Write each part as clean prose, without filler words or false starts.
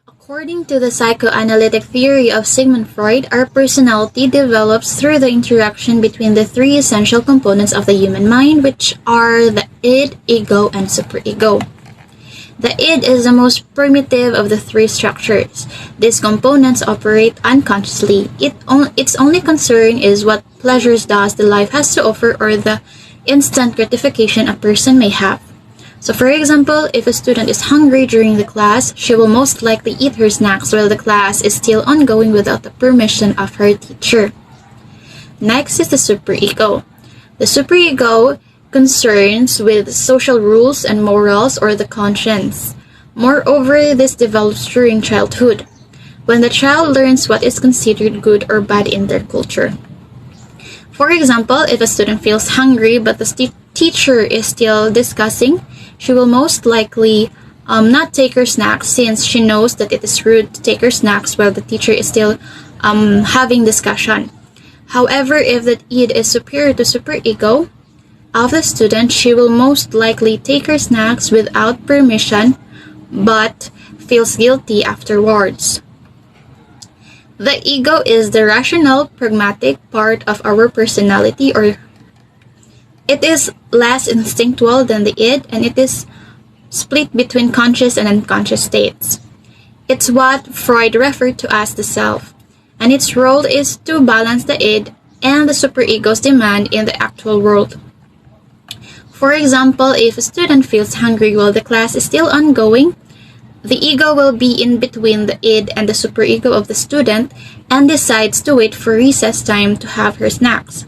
According to the psychoanalytic theory of Sigmund Freud, our personality develops through the interaction between the three essential components of the human mind, which are the id, ego, and superego. The id is the most primitive of the three structures. These components operate unconsciously. Its only concern is what pleasures does the life has to offer or the instant gratification a person may have. So for example, if a student is hungry during the class, she will most likely eat her snacks while the class is still ongoing without the permission of her teacher. Next is the superego. The superego concerns with social rules and morals or the conscience. Moreover, this develops during childhood, when the child learns what is considered good or bad in their culture. For example, if a student feels hungry but the teacher is still discussing, she will most likely not take her snacks since she knows that it is rude to take her snacks while the teacher is still having discussion. However, if the id is superior to superego of the student, she will most likely take her snacks without permission but feels guilty afterwards. The ego is the rational, pragmatic part of our personality, or it is less instinctual than the id, and it is split between conscious and unconscious states. It's what Freud referred to as the self, and its role is to balance the id and the superego's demand in the actual world. For example, if a student feels hungry while the class is still ongoing, the ego will be in between the id and the superego of the student and decides to wait for recess time to have her snacks.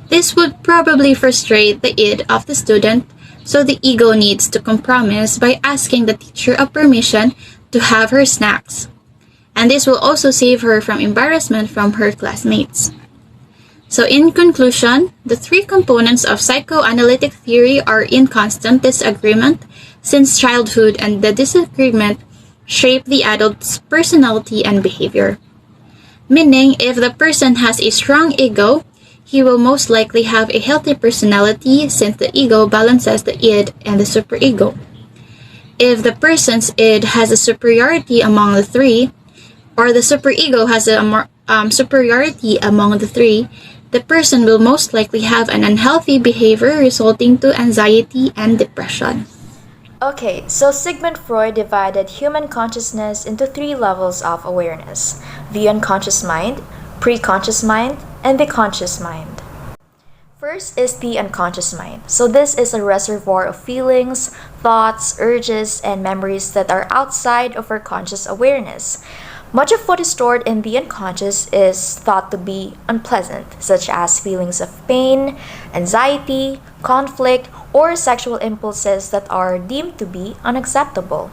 This would probably frustrate the id of the student, so the ego needs to compromise by asking the teacher a permission to have her snacks. And this will also save her from embarrassment from her classmates. So in conclusion, the three components of psychoanalytic theory are in constant disagreement since childhood, and the disagreement shape the adult's personality and behavior. Meaning, if the person has a strong ego, he will most likely have a healthy personality since the ego balances the id and the superego. If the person's id has a superiority among the three, or the superego has a superiority among the three, the person will most likely have an unhealthy behavior resulting to anxiety and depression. Okay, so Sigmund Freud divided human consciousness into three levels of awareness: the unconscious mind, pre-conscious mind, and the conscious mind. First is the unconscious mind. So this is a reservoir of feelings, thoughts, urges, and memories that are outside of our conscious awareness. Much of what is stored in the unconscious is thought to be unpleasant, such as feelings of pain, anxiety, conflict, or sexual impulses that are deemed to be unacceptable.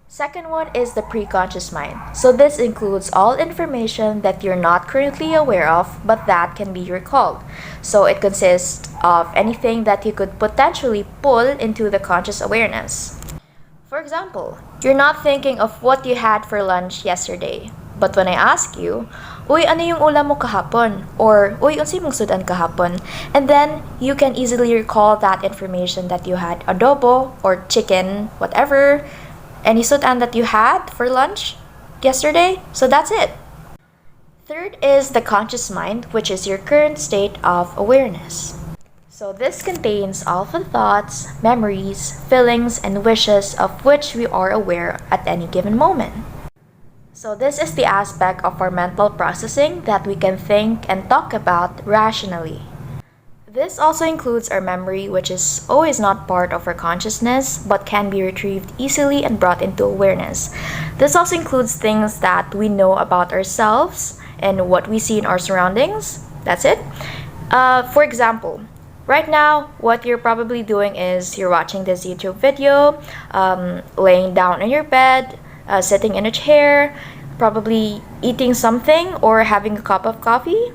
Second one is the preconscious mind. So this includes all information that you're not currently aware of, but that can be recalled. So it consists of anything that you could potentially pull into the conscious awareness. For example, you're not thinking of what you had for lunch yesterday. But when I ask you, "Uy, ano yung ulam mo kahapon?" Or, "Uy, unsi mong sudan kahapon?" And then, you can easily recall that information that you had adobo or chicken, whatever, any sudan that you had for lunch yesterday. So that's it. Third is the conscious mind, which is your current state of awareness. So this contains all of the thoughts, memories, feelings, and wishes of which we are aware at any given moment. So this is the aspect of our mental processing that we can think and talk about rationally. This also includes our memory, which is always not part of our consciousness, but can be retrieved easily and brought into awareness. This also includes things that we know about ourselves and what we see in our surroundings. That's it. For example, right now, what you're probably doing is you're watching this YouTube video, laying down in your bed, sitting in a chair, probably eating something or having a cup of coffee.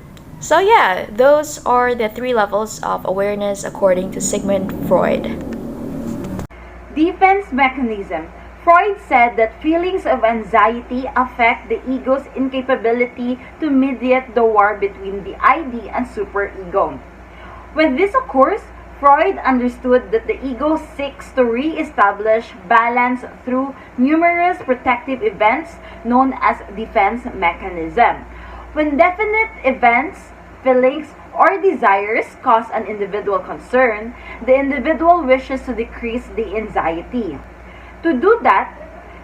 So yeah, those are the three levels of awareness according to Sigmund Freud. Defense mechanism. Freud said that feelings of anxiety affect the ego's incapability to mediate the war between the ID and superego. When this occurs, Freud understood that the ego seeks to re-establish balance through numerous protective events known as defense mechanism. When definite events, feelings, or desires cause an individual concern, the individual wishes to decrease the anxiety. To do that,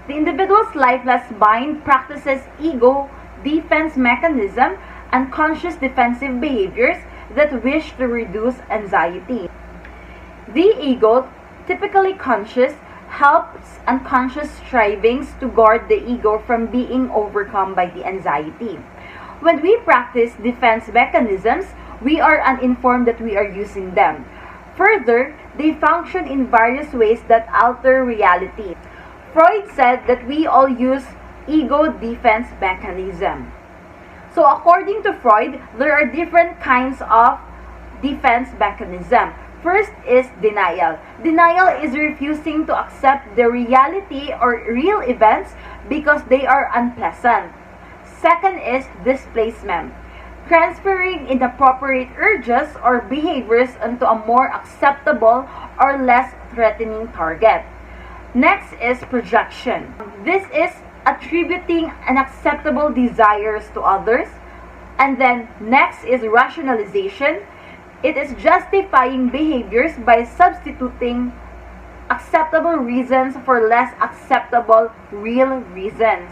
the individual's lifeless mind practices ego defense mechanism and conscious defensive behaviors that wish to reduce anxiety. The ego, typically conscious, helps unconscious strivings to guard the ego from being overcome by the anxiety. When we practice defense mechanisms, we are uninformed that we are using them. Further, they function in various ways that alter reality. Freud said that we all use ego defense mechanism. So according to Freud, there are different kinds of defense mechanism. First is denial. Denial is refusing to accept the reality or real events because they are unpleasant. Second is displacement. Transferring inappropriate urges or behaviors onto a more acceptable or less threatening target. Next is projection. This is attributing unacceptable desires to others. And then next is rationalization. It is justifying behaviors by substituting acceptable reasons for less acceptable real reasons.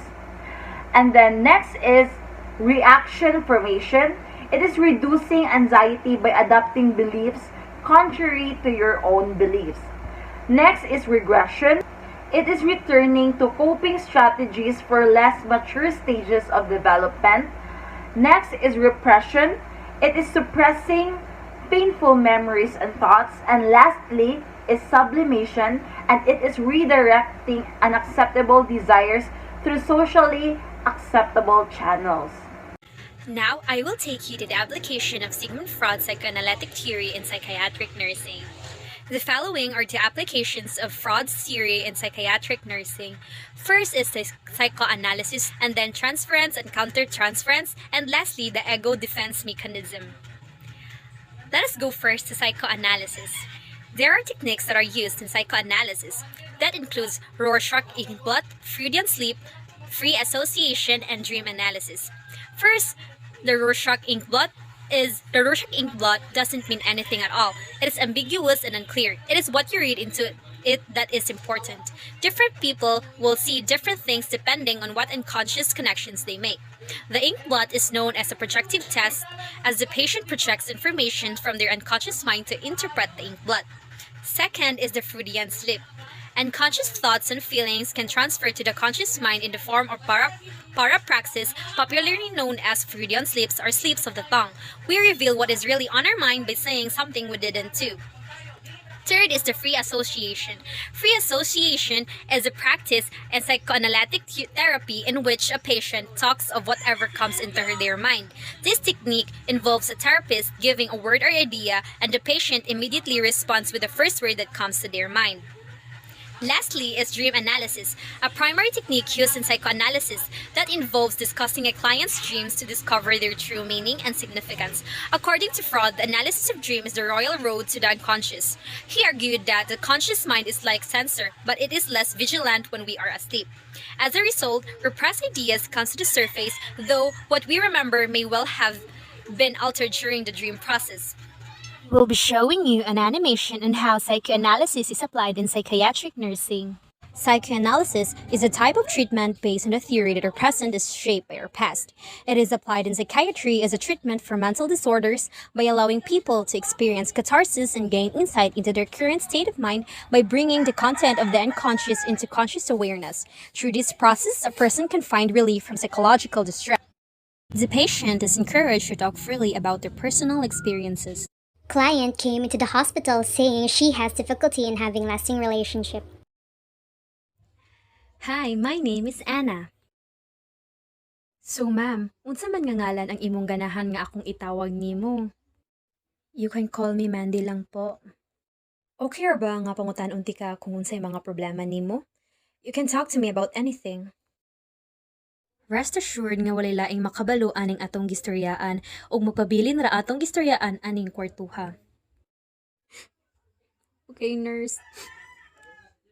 And then next is reaction formation. It is reducing anxiety by adopting beliefs contrary to your own beliefs. Next is regression. It is returning to coping strategies for less mature stages of development. Next is repression. It is suppressing painful memories and thoughts. And lastly is sublimation, and it is redirecting unacceptable desires through socially acceptable channels. Now, I will take you to the application of Sigmund Freud's psychoanalytic theory in psychiatric nursing. The following are the applications of Freud's theory in psychiatric nursing. First is the psychoanalysis, and then transference and countertransference, and lastly, the ego defense mechanism. Let us go first to psychoanalysis. There are techniques that are used in psychoanalysis. That includes Rorschach inkblot, Freudian sleep, free association, and dream analysis. First, the Rorschach inkblot doesn't mean anything at all. It is ambiguous and unclear. It is what you read into it that is important. Different people will see different things depending on what unconscious connections they make. The inkblot is known as a projective test, as the patient projects information from their unconscious mind to interpret the inkblot. Second is the Freudian slip. Unconscious thoughts and feelings can transfer to the conscious mind in the form of parapraxis, popularly known as Freudian slips or slips of the tongue. We reveal what is really on our mind by saying something we didn't do. Third is the free association. Free association is a practice in psychoanalytic therapy in which a patient talks of whatever comes into their mind. This technique involves a therapist giving a word or idea, and the patient immediately responds with the first word that comes to their mind. Lastly is dream analysis, a primary technique used in psychoanalysis that involves discussing a client's dreams to discover their true meaning and significance. According to Freud, the analysis of dreams is the royal road to the unconscious. He argued that the conscious mind is like sensor, but it is less vigilant when we are asleep. As a result, repressed ideas come to the surface, though what we remember may well have been altered during the dream process. We'll be showing you an animation on how psychoanalysis is applied in psychiatric nursing. Psychoanalysis is a type of treatment based on the theory that our present is shaped by our past. It is applied in psychiatry as a treatment for mental disorders by allowing people to experience catharsis and gain insight into their current state of mind by bringing the content of the unconscious into conscious awareness. Through this process, a person can find relief from psychological distress. The patient is encouraged to talk freely about their personal experiences. Client came into the hospital saying she has difficulty in having lasting relationship. Hi, my name is Anna. So ma'am, unsa man nga ngalan ang imong ganahan nga akong itawag nimo? You can call me Mandy lang po. Okay ra ba nga pangutan-on ti ka kung unsay mga problema nimo? You can talk to me about anything. Rest assured nga walay laing makabalo aning atong gistoryaan ug magpabilin ra atong gistoryaan aning kwartuha. kay nurse.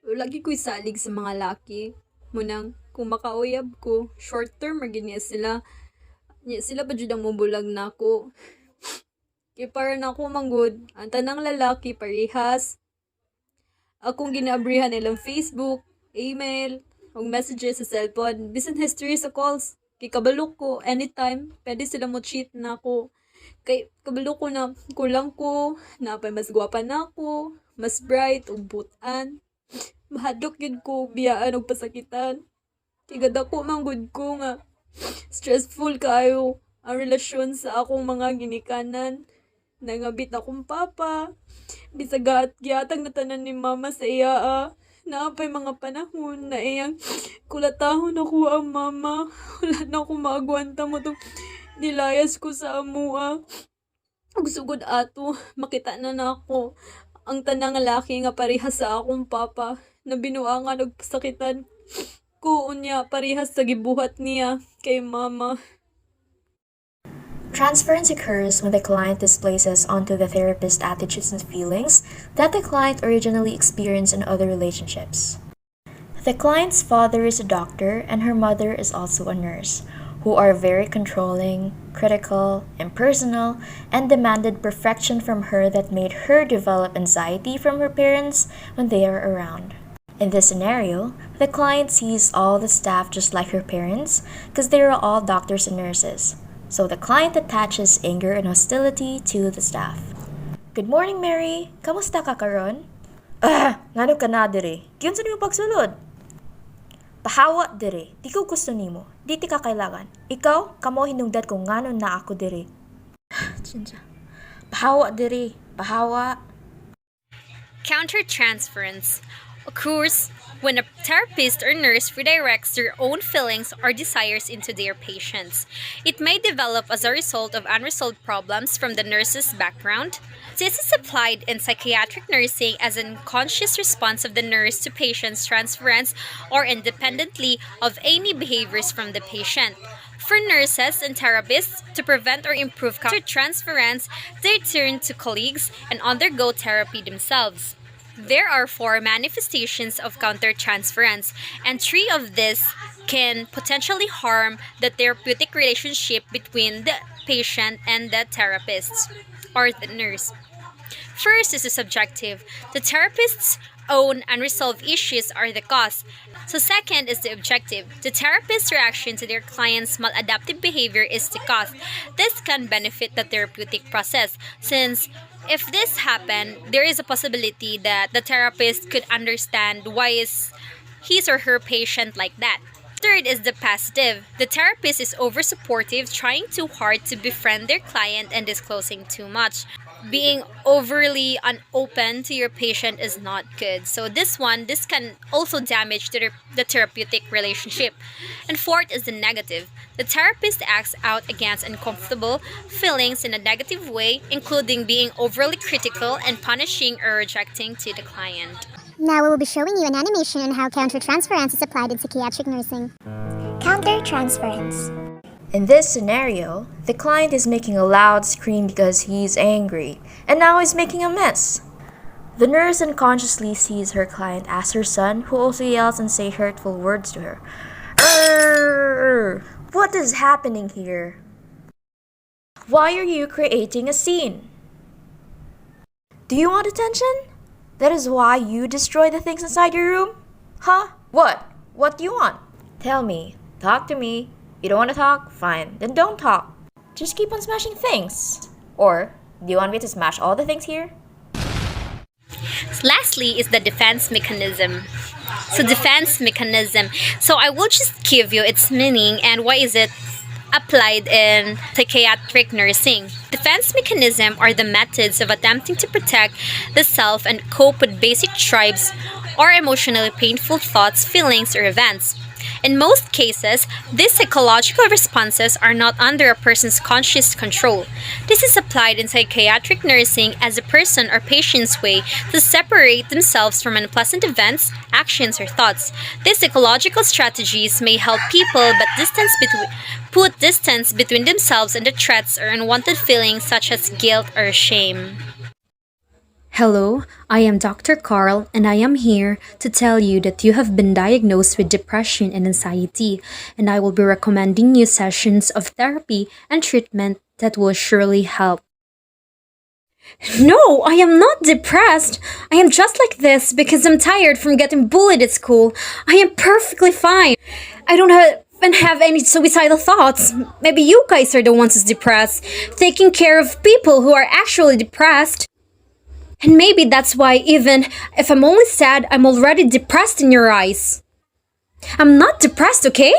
Lagi ko'y salig sa mga laki. Munang, kung makauyab ko, short term niya sila. Niya sila pa jud ang mubulag na ako. Kaya para na ako manggod, ang tanang lalaki parehas. Akong ginaabrihan nilang Facebook, email, o messages sa cellphone, bisan history sa calls. Kay kabalo ko, anytime, pwede sila mo cheat na ako. Kay kabalo ko na kulang ko, napay mas gwapa na ako, mas bright, ug butan. Mahadlok yun ko, biyaan o pasakitan. Kay gada ko manggod ko nga. Stressful kayo ang relasyon sa akong mga ginikanan. Nangabit akong papa. Bisagat giyatag na tanan ni mama sa iya. Naapay mga panahon na iyang kulatahon ako ang mama. Wala na akong maagwanta mo itong nilayas ko sa amua. Ug sugod ato, makita na ako ang tanang laki nga parehas sa akong papa na binuangan og pasakitan ko unya parehas sa gibuhat niya kay mama. Transference occurs when the client displaces onto the therapist attitudes and feelings that the client originally experienced in other relationships. The client's father is a doctor and her mother is also a nurse, who are very controlling, critical, impersonal, and demanded perfection from her that made her develop anxiety from her parents when they are around. In this scenario, the client sees all the staff just like her parents because they are all doctors and nurses. So the client attaches anger and hostility to the staff. Good morning, Mary. Kamusta ka karon? Ngano ka na dire? Kiyon sa nimo pagsulod? Pahawa dire. Di ko gusto nimo. Di ti ka kailangan. Ikaw, kamo hinungdan kung ngano na ako dire. Chincha. Pahawa dire. Pahawa. Countertransference occurs when a therapist or nurse redirects their own feelings or desires into their patients. It may develop as a result of unresolved problems from the nurse's background. This is applied in psychiatric nursing as an unconscious response of the nurse to patient's transference or independently of any behaviors from the patient. For nurses and therapists to prevent or improve countertransference, they turn to colleagues and undergo therapy themselves. There are 4 manifestations of countertransference, and 3 of these can potentially harm the therapeutic relationship between the patient and the therapist or the nurse. First is the subjective. The therapist's own unresolved issues are the cause. So second is the objective. The therapist's reaction to their client's maladaptive behavior is the cause. This can benefit the therapeutic process since if this happened, there is a possibility that the therapist could understand why is his or her patient like that. Third is the positive. The therapist is over-supportive, trying too hard to befriend their client and disclosing too much. Being overly unopen to your patient is not good. So this can also damage the therapeutic relationship. And fourth is the negative. The therapist acts out against uncomfortable feelings in a negative way, including being overly critical and punishing or rejecting to the client. Now we will be showing you an animation on how countertransference is applied in psychiatric nursing. Countertransference. In this scenario, the client is making a loud scream because he's angry, and now he's making a mess. The nurse unconsciously sees her client as her son, who also yells and says hurtful words to her. Arrgh! What is happening here? Why are you creating a scene? Do you want attention? That is why you destroy the things inside your room? Huh? What? What do you want? Tell me. Talk to me. You don't want to talk? Fine. Then don't talk. Just keep on smashing things. Or, do you want me to smash all the things here? Lastly is the defense mechanism. So I will just give you its meaning and why is it applied in psychiatric nursing. Defense mechanism are the methods of attempting to protect the self and cope with basic tribes or emotionally painful thoughts, feelings, or events. In most cases, these psychological responses are not under a person's conscious control. This is applied in psychiatric nursing as a person or patient's way to separate themselves from unpleasant events, actions, or thoughts. These psychological strategies may help people put distance between themselves and the threats or unwanted feelings such as guilt or shame. Hello, I am Dr. Carl, and I am here to tell you that you have been diagnosed with depression and anxiety, and I will be recommending you sessions of therapy and treatment that will surely help. No, I am not depressed. I am just like this because I'm tired from getting bullied at school. I am perfectly fine. I don't even have any suicidal thoughts. Maybe you guys are the ones who's depressed, taking care of people who are actually depressed. And maybe that's why even if I'm only sad, I'm already depressed in your eyes. I'm not depressed, okay?